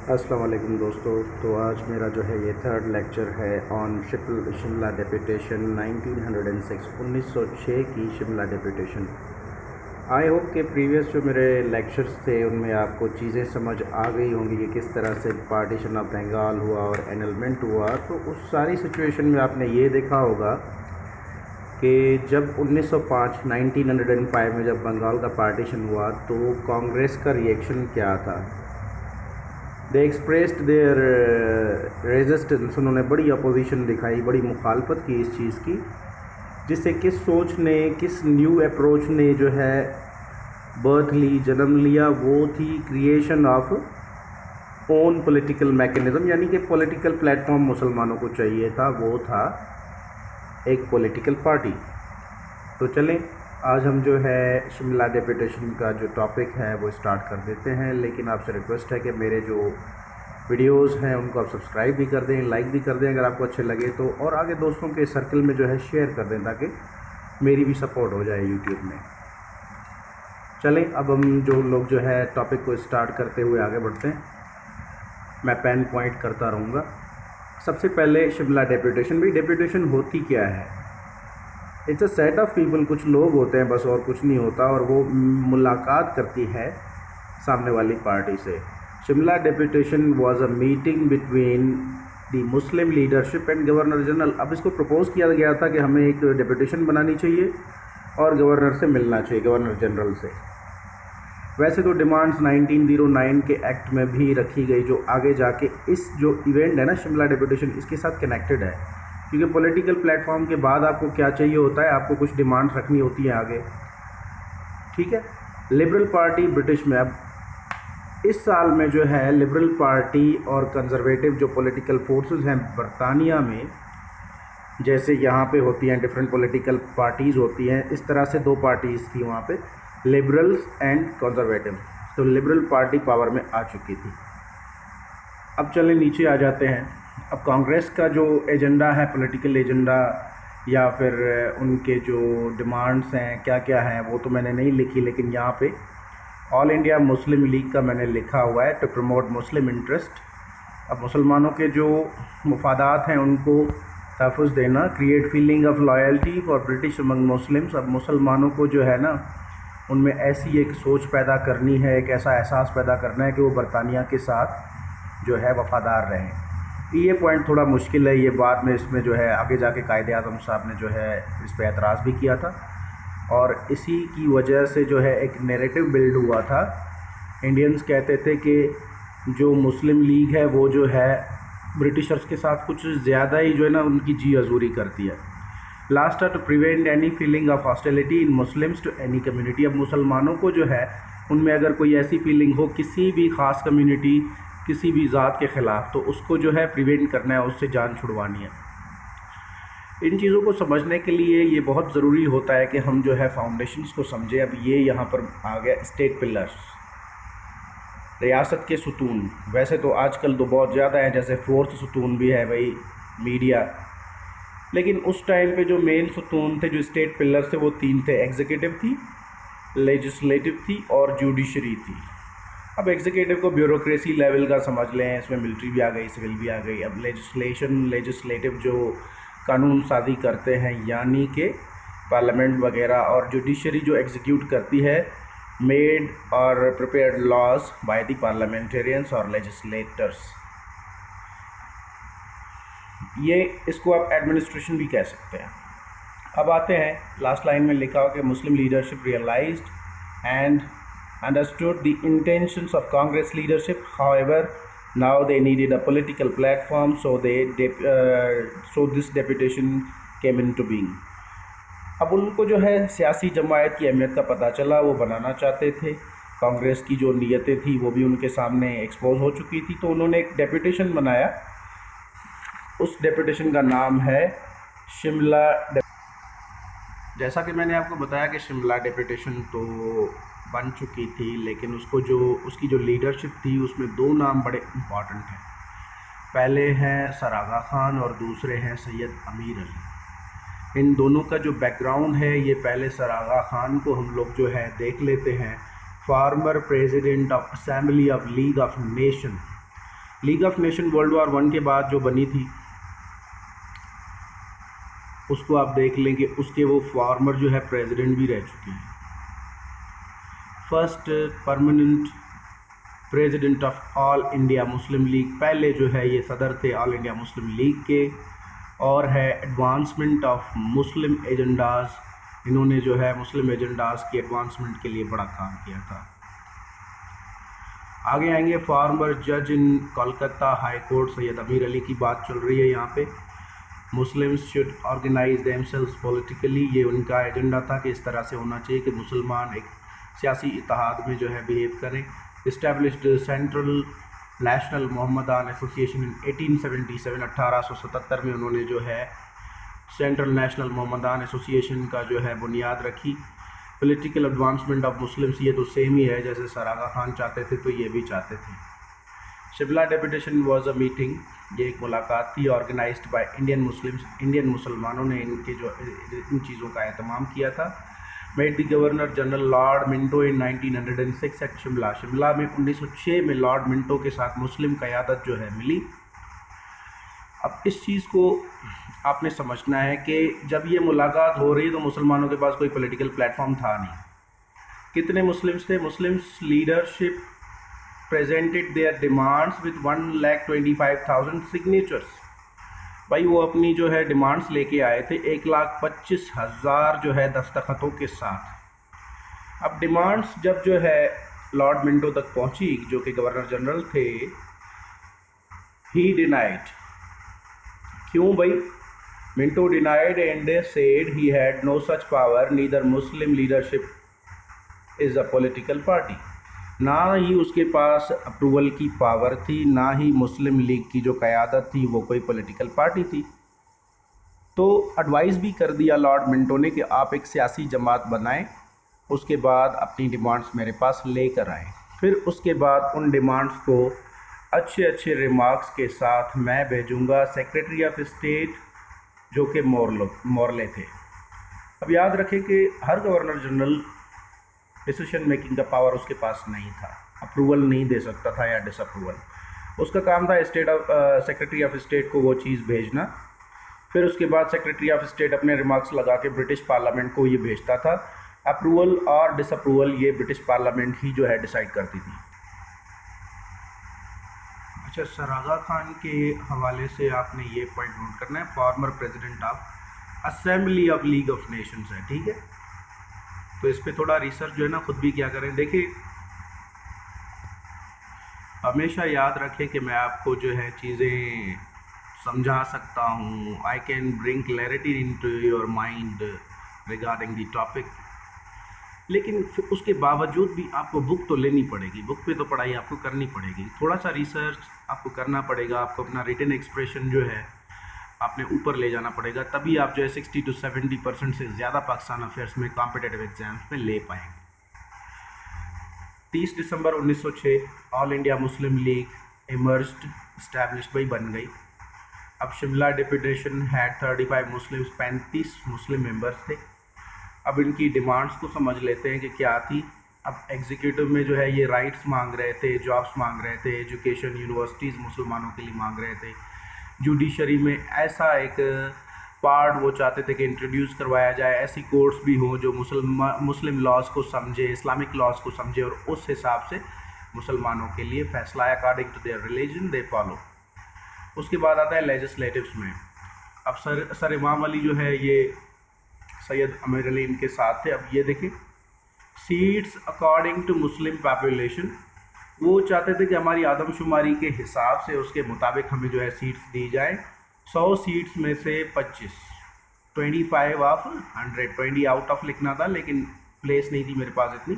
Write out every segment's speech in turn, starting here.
अस्सलाम वालेकुम दोस्तों। तो आज मेरा जो है ये थर्ड लेक्चर है ऑन शिमला डेपुटेशन 1906 की शिमला डेपुटेशन। आई होप कि प्रीवियस जो मेरे लेक्चर्स थे उनमें आपको चीज़ें समझ आ गई होंगी कि किस तरह से पार्टीशन ऑफ बंगाल हुआ और एनलमेंट हुआ। तो उस सारी सिचुएशन में आपने ये देखा होगा कि जब 1905 में जब बंगाल का पार्टीशन हुआ तो कांग्रेस का रिएक्शन क्या था। दे एक्सप्रेस्ड देयर रेजिस्टेंस। उन्होंने बड़ी अपोजिशन दिखाई, बड़ी मुखालफत की इस चीज़ की, जिससे किस सोच ने, किस न्यू अप्रोच ने जो है बर्थ ली, जन्म लिया, वो थी creation of own political mechanism, यानी कि पॉलिटिकल प्लेटफॉर्म मुसलमानों को चाहिए था, वो था एक पॉलिटिकल पार्टी। तो चलें आज हम जो है शिमला डेपुटेशन का जो टॉपिक है वो स्टार्ट कर देते हैं। लेकिन आपसे रिक्वेस्ट है कि मेरे जो वीडियोस हैं उनको आप सब्सक्राइब भी कर दें, लाइक भी कर दें अगर आपको अच्छे लगे तो, और आगे दोस्तों के सर्कल में जो है शेयर कर दें ताकि मेरी भी सपोर्ट हो जाए यूट्यूब में। चलें अब हम जो लोग जो है टॉपिक को स्टार्ट करते हुए आगे बढ़ते हैं। मैं पेन पॉइंट करता रहूँगा। सबसे पहले शिमला डेपुटेशन। भाई डेपुटेशन होती क्या है? It's a set of people, कुछ लोग होते हैं बस और कुछ नहीं होता, और वो मुलाकात करती है सामने वाली पार्टी से। Shimla deputation was a meeting between the Muslim leadership and governor general. अब इसको प्रपोज़ किया गया था कि हमें एक डेपुटेशन बनानी चाहिए और गवर्नर से मिलना चाहिए, गवर्नर जनरल से। वैसे तो डिमांड्स 1909 के एक्ट में भी रखी गई, जो आगे जाके इस जो इवेंट है ना शिमला डेपुटेशन, इसके साथ कनेक्टेड है, क्योंकि पॉलिटिकल प्लेटफॉर्म के बाद आपको क्या चाहिए होता है, आपको कुछ डिमांड्स रखनी होती है आगे। ठीक है। लिबरल पार्टी ब्रिटिश में, अब इस साल में जो है लिबरल पार्टी और कंजर्वेटिव जो पॉलिटिकल फोर्सेस हैं बरतानिया में, जैसे यहाँ पे होती हैं डिफरेंट पॉलिटिकल पार्टीज़ होती हैं, इस तरह से दो पार्टीज़ थी वहाँ पे, लिबरल्स एंड कंजर्वेटिव। तो लिबरल पार्टी पावर में आ चुकी थी। अब चलें नीचे आ जाते हैं। अब कांग्रेस का जो एजेंडा है, पॉलिटिकल एजेंडा, या फिर उनके जो डिमांड्स हैं क्या क्या हैं, वो तो मैंने नहीं लिखी, लेकिन यहाँ पे ऑल इंडिया मुस्लिम लीग का मैंने लिखा हुआ है, टू प्रमोट मुस्लिम इंटरेस्ट। अब मुसलमानों के जो मुफादात हैं उनको तहफ़्फ़ुज़ देना, create feeling of loyalty for British among Muslims. अब मुसलमानों को जो है ना उनमें ऐसी एक सोच पैदा करनी है, एक ऐसा एहसास पैदा करना है कि वो बरतानिया के साथ जो है वफ़ादार रहें। ये पॉइंट थोड़ा मुश्किल है, ये बाद में इसमें जो है आगे जाके कायदे आज़म साहब ने जो है इस पर एतराज़ भी किया था, और इसी की वजह से जो है एक नैरेटिव बिल्ड हुआ था। इंडियंस कहते थे कि जो मुस्लिम लीग है वो जो है ब्रिटिशर्स के साथ कुछ ज़्यादा ही जो है ना उनकी जी हजूरी करती है। Last to prevent any feeling of hostility in Muslims to any community. अब मुसलमानों को जो है उनमें अगर कोई ऐसी फीलिंग हो किसी भी ख़ास कम्युनिटी, किसी भी ज़ात के ख़िलाफ़, तो उसको जो है प्रिवेंट करना है, उससे जान छुड़वानी है। इन चीज़ों को समझने के लिए ये बहुत ज़रूरी होता है कि हम जो है फाउंडेशंस को समझें। अब ये यहाँ पर आ गया स्टेट पिलर्स, रियासत के सुतून। वैसे तो आजकल तो बहुत ज़्यादा है, जैसे फोर्थ सुतून भी है भाई मीडिया, लेकिन उस टाइम पे जो मेन सुतून थे, जो स्टेट पिलर्स थे, वो तीन थे। एग्जीक्यूटिव थी, लेजिस्लेटिव थी और जुडिशरी थी। अब एग्जीक्यूटिव को ब्यूरोक्रेसी लेवल का समझ लें, इसमें मिलिट्री भी आ गई, सिविल भी आ गई। अब लेजिस्लेटिव जो कानून साजी करते हैं यानी कि पार्लियामेंट वगैरह, और जुडिशरी जो एग्जीक्यूट करती है मेड और prepared laws by the parliamentarians और लेजिस्लेटर्स। ये इसको आप एडमिनिस्ट्रेशन भी कह सकते हैं। अब आते हैं लास्ट लाइन में लिखा हो कि Muslim leadership realised and understood the intentions of Congress leadership. However, now they needed a political platform, so this deputation came into being. अब उनको जो है सियासी जमायत की अहमियत का पता चला, वो बनाना चाहते थे। कांग्रेस की जो नीयतें थी वो भी उनके सामने एक्सपोज हो चुकी थी, तो उन्होंने एक डेपुटेशन बनाया। उस डेपुटेशन का नाम है शिमला। जैसा कि मैंने आपको बताया कि शिमला डेपुटेशन तो बन चुकी थी, लेकिन उसकी जो लीडरशिप थी उसमें दो नाम बड़े इम्पॉर्टेंट हैं। पहले हैं सर आगा ख़ान और दूसरे हैं सैयद अमीर अली। इन दोनों का जो बैकग्राउंड है, ये पहले सर आगा ख़ान को हम लोग जो है देख लेते हैं। Farmer president of assembly of league of nation, league of nation world war 1 के बाद जो बनी थी उसको आप देख लें कि उसके वो फॉर्मर जो है प्रेसिडेंट भी रह चुके हैं। First permanent president of all India Muslim league, पहले जो है ये सदर थे ऑल इंडिया मुस्लिम लीग के, और है एडवांसमेंट ऑफ मुस्लिम एजेंडाज, इन्होंने जो है मुस्लिम एजेंडाज की एडवांसमेंट के लिए बड़ा काम किया था। आगे आएंगे फॉर्मर जज in Kolkata high court Syed Ameer Ali की बात चल रही है यहाँ पे। Muslims should organise themselves politically, ये उनका एजेंडा था कि इस तरह से होना चाहिए कि मुसलमान एक सियासी इत्तेहाद में जो है बिहेव करें। Established central national Mohammedan association in 1877, 1877 में उन्होंने जो है सेंट्रल नेशनल मोहम्मदान एसोसिएशन का जो है बुनियाद रखी। पॉलिटिकल एडवांसमेंट ऑफ मुस्लिम्स, ये तो सेम ही है, जैसे सर आगा खान चाहते थे तो ये भी चाहते थे। Shimla deputation was a meeting, ये एक मुलाकात थी organised by Indian Muslims, Indian मुसलमानों ने इनके जो इन चीज़ों का एहतमाम किया था। Made the governor general lord Minto in 1906 at Shimla, Shimla में 1906 में लॉर्ड मिंटो के साथ मुस्लिम क़यादत जो है मिली। अब इस चीज़ को आपने समझना है कि जब ये मुलाकात हो रही तो मुसलमानों के पास कोई पॉलिटिकल प्लेटफॉर्म था नहीं। कितने मुस्लिम्स थे? Muslims leadership presented there demands with 1,25,000 signatures. भाई वो अपनी जो है डिमांड्स लेके आए थे 1,25,000 जो है दस्तखतों के साथ। अब डिमांड्स जब जो है लॉर्ड मिंटो तक पहुंची जो कि गवर्नर जनरल थे, ही डिनाइड। क्यों भाई? Minto denied and said he had no such power, neither Muslim leadership is a political party. ना ही उसके पास अप्रूवल की पावर थी, ना ही मुस्लिम लीग की जो क़यादत थी वो कोई पॉलिटिकल पार्टी थी। तो एडवाइस भी कर दिया लॉर्ड मिंटो ने कि आप एक सियासी जमात बनाएं, उसके बाद अपनी डिमांड्स मेरे पास लेकर आएँ। फिर उसके बाद उन डिमांड्स को अच्छे अच्छे रिमार्क्स के साथ मैं भेजूंगा सेक्रेटरी ऑफ स्टेट जो कि मॉर्ले थे। अब याद रखें कि हर गवर्नर जनरल डिसीजन मेकिंग का पावर उसके पास नहीं था, अप्रूवल नहीं दे सकता था या डिसअप्रूवल। उसका काम था सेक्रेटरी ऑफ स्टेट को वो चीज़ भेजना। फिर उसके बाद सेक्रेटरी ऑफ स्टेट अपने रिमार्क्स लगा के ब्रिटिश पार्लियामेंट को ये भेजता था। अप्रूवल और डिसअप्रूवल ये ब्रिटिश पार्लियामेंट ही जो है डिसाइड करती थी। अच्छा, सर आगा खान के हवाले से आपने ये पॉइंट नोट करना है, farmer president of assembly of league of Nations है, ठीक है। तो इस पर थोड़ा रिसर्च जो है ना खुद भी क्या करें। देखिए, हमेशा याद रखें कि मैं आपको जो है चीज़ें समझा सकता हूँ। I can bring clarity into your mind regarding the topic, लेकिन फिर उसके बावजूद भी आपको बुक तो लेनी पड़ेगी, बुक पे तो पढ़ाई आपको करनी पड़ेगी, थोड़ा सा रिसर्च आपको करना पड़ेगा, आपको अपना रिटन एक्सप्रेशन जो है आपने ऊपर ले जाना पड़ेगा, तभी आप जो है 60 to 70% से ज़्यादा पाकिस्तान अफेयर्स में कॉम्पिटिटिव एग्जाम्स में ले पाएंगे। 30 दिसंबर 1906 all India Muslim league emerged, established भाई बन गई। अब Shimla deputation had 35 Muslims, 35 Muslim members थे। अब इनकी डिमांड्स को समझ लेते हैं कि क्या थी। अब एग्जीक्यूटिव में जो है ये राइट्स मांग रहे थे, जॉब्स मांग रहे थे, एजुकेशन यूनिवर्सिटीज़ मुसलमानों के लिए मांग रहे थे। जुडिशरी में ऐसा एक पार्ट वो चाहते थे कि इंट्रोड्यूस करवाया जाए, ऐसी कोर्ट्स भी हों जो मुस्लिम लॉज को समझे, इस्लामिक लॉज को समझे और उस हिसाब से मुसलमानों के लिए फैसला according to their religion they follow. उसके बाद आता है लेजिस्लेटिव्स में। अब सर इमाम अली जो है ये सैयद अमीर अली इनके साथ थे। अब ये देखिए, seats according to Muslim population, वो चाहते थे कि हमारी आदमशुमारी के हिसाब से उसके मुताबिक हमें जो है सीट्स दी जाए। 100 सीट्स में से 25, 25 ऑफ 100, 20 आउट ऑफ लिखना था लेकिन प्लेस नहीं थी मेरे पास इतनी।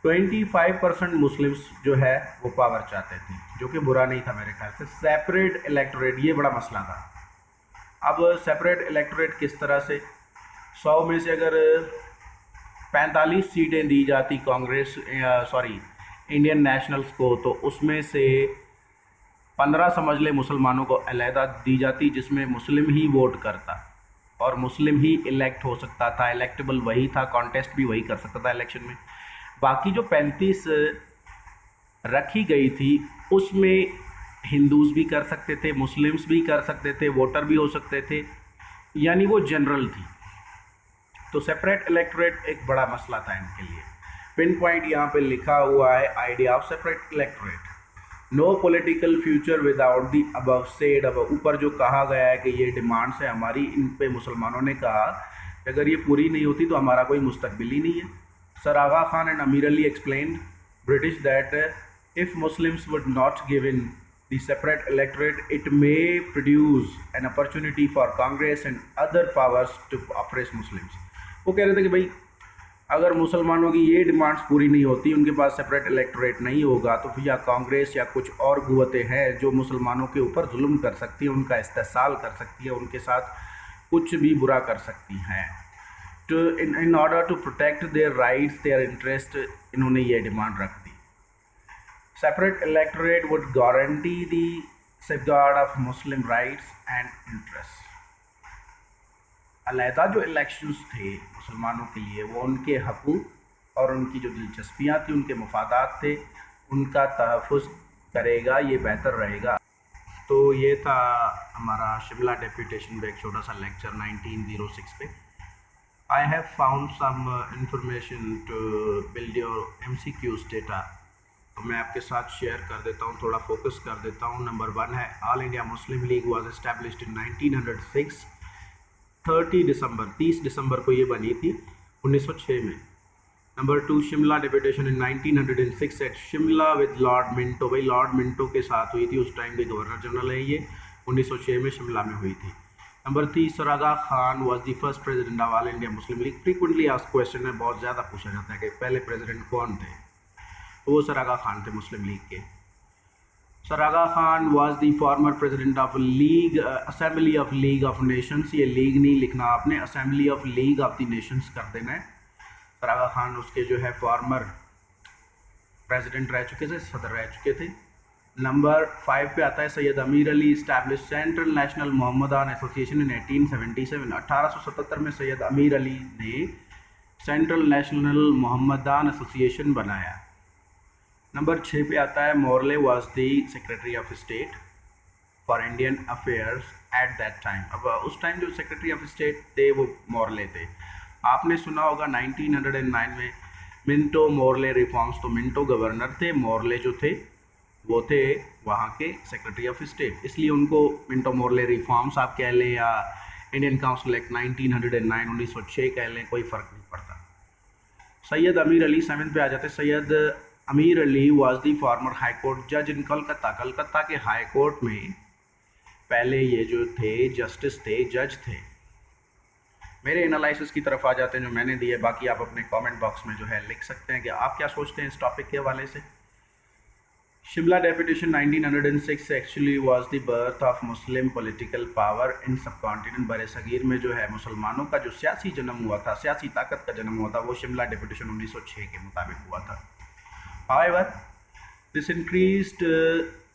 25% मुस्लिम्स जो है वो पावर चाहते थे, जो कि बुरा नहीं था मेरे ख्याल से। सेपरेट इलेक्टोरेट, ये बड़ा मसला था। अब सेपरेट इलेक्टोरेट किस तरह से, 100 में से अगर 45 सीटें दी जाती कांग्रेस इंडियन नेशनल्स को, तो उसमें से 15 समझ ले मुसलमानों को अलहदा दी जाती, जिसमें मुस्लिम ही वोट करता और मुस्लिम ही इलेक्ट हो सकता था। इलेक्टेबल वही था, कॉन्टेस्ट भी वही कर सकता था इलेक्शन में। बाकी जो 35 रखी गई थी उसमें हिंदूज भी कर सकते थे, मुस्लिम्स भी कर सकते थे, वोटर भी हो सकते थे, यानी वो जनरल थी। तो सेपरेट इलेक्टोरेट एक बड़ा मसला था इनके लिए। पिन पॉइंट यहाँ पे लिखा हुआ है, idea of separate electorate, no political future without the above said above. ऊपर जो कहा गया है कि ये डिमांड्स है हमारी, इन पे मुसलमानों ने कहा कि अगर ये पूरी नहीं होती तो हमारा कोई मुस्तकबिल ही नहीं है। सर आगा खान एंड अमीर Ali explained British that if Muslims would not given the separate electorate, it may produce an opportunity for Congress and other powers to oppress Muslims। वो कह रहे थे कि भाई अगर मुसलमानों की ये डिमांड्स पूरी नहीं होती, उनके पास सेपरेट इलेक्टोरेट नहीं होगा, तो फिर या कांग्रेस या कुछ और कुव्वतें हैं जो मुसलमानों के ऊपर जुल्म कर सकती है, उनका इस्तेसाल कर सकती है, उनके साथ कुछ भी बुरा कर सकती हैं। तो in order to protect their rights, their interest, इन्होंने ये डिमांड रख दी। Separate electorate would guarantee the safeguard of Muslim rights and interests। अलहदा जो इलेक्शंस थे मुसलमानों के लिए, वो उनके हकूक़ और उनकी जो दिलचस्पियाँ थी, उनके मफादात थे, उनका तहफ़्फ़ुज़ करेगा, ये बेहतर रहेगा। तो ये था हमारा शिमला डेपुटेशन पे एक छोटा सा लेक्चर 1906 पे। I have found some information to build your MCQs data, तो मैं आपके साथ शेयर कर देता हूँ, थोड़ा फोकस कर देता हूँ। नंबर 1 है, all India Muslim league was established in 1906, 30 दिसंबर को ये बनी थी 1906 में। Number 2, Shimla deputation in 1906 at Shimla with lord Minto. भाई लॉर्ड मिंटो के साथ हुई थी, उस टाइम के गवर्नर जनरल है ये, 1906 में शिमला में हुई थी। Number 3, sir Aga Khan was the first president of all India Muslim league. Frequently asked question है, बहुत ज़्यादा पूछा जाता है कि पहले प्रेसिडेंट कौन थे, तो वो सर आगा खान थे मुस्लिम लीग के। Sir Aga Khan was the former president of league assembly of league of nations. ये लीग नहीं लिखना आपने, assembly of league of the nations कर देना है। सर आगा खान उसके जो है फॉर्मर प्रेसिडेंट रह चुके थे, सदर रह चुके थे। नंबर 5 पे आता है, Syed Ameer Ali establish central national Mohammedan association in 1877। 1877 में सैयद अमीर अली ने सेंट्रल नेशनल मोहम्मदान एसोसिएशन बनाया। नंबर 6 पे आता है, Morley was the secretary of state for Indian affairs at that time. अब उस टाइम जो सेक्रेटरी ऑफ स्टेट थे वो मोरले थे। आपने सुना होगा 1909 में मिंटो मोरले रिफॉर्म्स, तो मिंटो गवर्नर थे, मोरले जो थे वो थे वहाँ के सेक्रेटरी ऑफ स्टेट, इसलिए उनको मिंटो मोरले रिफॉर्म्स आप कह लें या इंडियन काउंसिल एक्ट 1909 1906 कह लें, कोई फ़र्क नहीं पड़ता। सैयद अमीर अली 7 पे आ जाते। Syed Ameer Ali was the former high court जज इन कलकत्ता। कलकत्ता के हाई कोर्ट में पहले ये जो थे जस्टिस थे, जज थे। मेरे एनालिसिस की तरफ आ जाते हैं जो मैंने दिए, बाकी आप अपने कमेंट बॉक्स में जो है लिख सकते हैं कि आप क्या सोचते हैं इस टॉपिक के हवाले से। Shimla deputation 1906 actually was the birth of Muslim political power in सब कॉन्टिनेंट। बर सगीर में जो है मुसलमानों का जो सियासी जन्म हुआ था, सियासी ताकत का जन्म हुआ था, वो शिमला डेपुटेशन 1906 के मुताबिक हुआ था। However, this increased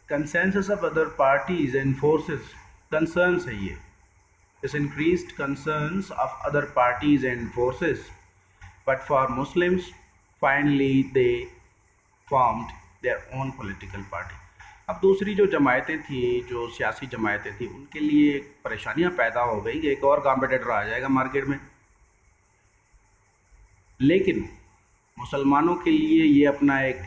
consensus of other parties and forces, concerns है ये, this increased concerns of other parties and forces, but for Muslims, finally they formed their own political party। अब दूसरी जो जमायतें थी, जो सियासी जमायतें थी, उनके लिए परेशानियां पैदा हो गई कि एक और कॉम्पिटिटर आ जाएगा मार्केट में, लेकिन मुसलमानों के लिए ये अपना एक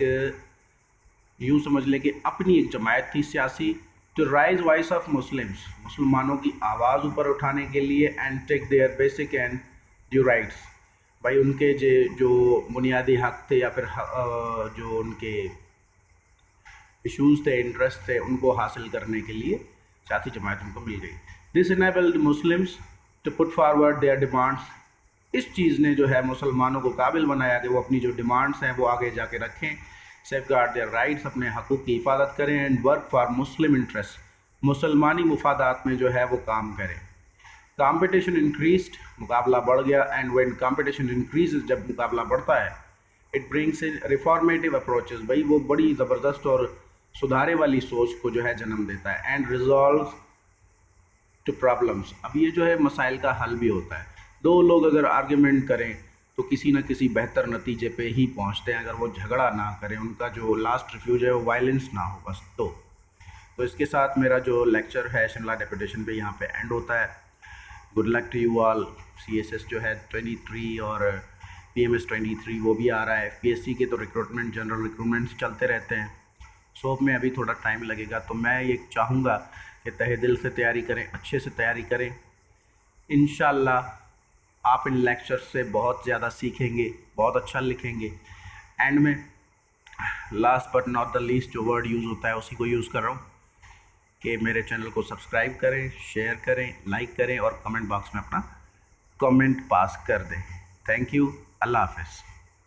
यूँ समझ लें कि अपनी एक जमायत थी सियासी, to raise voice of Muslims, मुसलमानों की आवाज़ ऊपर उठाने के लिए, and take their basic and due rights. भाई उनके जो बुनियादी हक थे या फिर जो उनके इश्यूज़ थे, इंटरेस्ट थे, उनको हासिल करने के लिए सियासी जमायत उनको मिल गई। This enabled Muslims to put forward their demands. इस चीज़ ने जो है मुसलमानों को काबिल बनाया कि वो अपनी जो डिमांड्स हैं वो आगे जाके रखें, सेफगार्ड देयर राइट्स, अपने हकूक़ की हिफाजत करें, and work for Muslim interest, मुसलमानी मुफादात में जो है वो काम करें। कंपटीशन इंक्रीज्ड, मुकाबला बढ़ गया, एंड व्हेन कंपटीशन इंक्रीजेज, जब मुकाबला बढ़ता है, it brings in reformative approaches. भाई वो बड़ी ज़बरदस्त और सुधारे वाली सोच को जो है जन्म देता है, एंड रिजॉल्व टू प्रॉब्लम्स। अब ये जो है मसाइल का हल भी होता है। दो लोग अगर आर्ग्यूमेंट करें तो किसी न किसी बेहतर नतीजे पे ही पहुंचते हैं, अगर वो झगड़ा ना करें, उनका जो लास्ट रिफ्यूज है वो वायलेंस ना हो बस। तो तो इसके साथ मेरा जो लेक्चर है शिमला डेपुटेशन पे यहाँ पे एंड होता है। Good luck to you all. CSS जो है 23 और PMS 23 वो भी आ रहा है। PSC के तो रिक्रूटमेंट जनरल रिक्रूटमेंट्स चलते रहते हैं, सोप में अभी थोड़ा टाइम लगेगा। तो मैं ये चाहूँगा कि तहे दिल से तैयारी करें, अच्छे से तैयारी करें। इंशाल्लाह आप इन लेक्चर्स से बहुत ज़्यादा सीखेंगे, बहुत अच्छा लिखेंगे। एंड में last but not the least जो वर्ड यूज़ होता है उसी को यूज़ कर रहा हूँ कि मेरे चैनल को सब्सक्राइब करें, शेयर करें, लाइक करें और कमेंट बॉक्स में अपना कमेंट पास कर दें। Thank you. अल्लाह हाफ़िज़।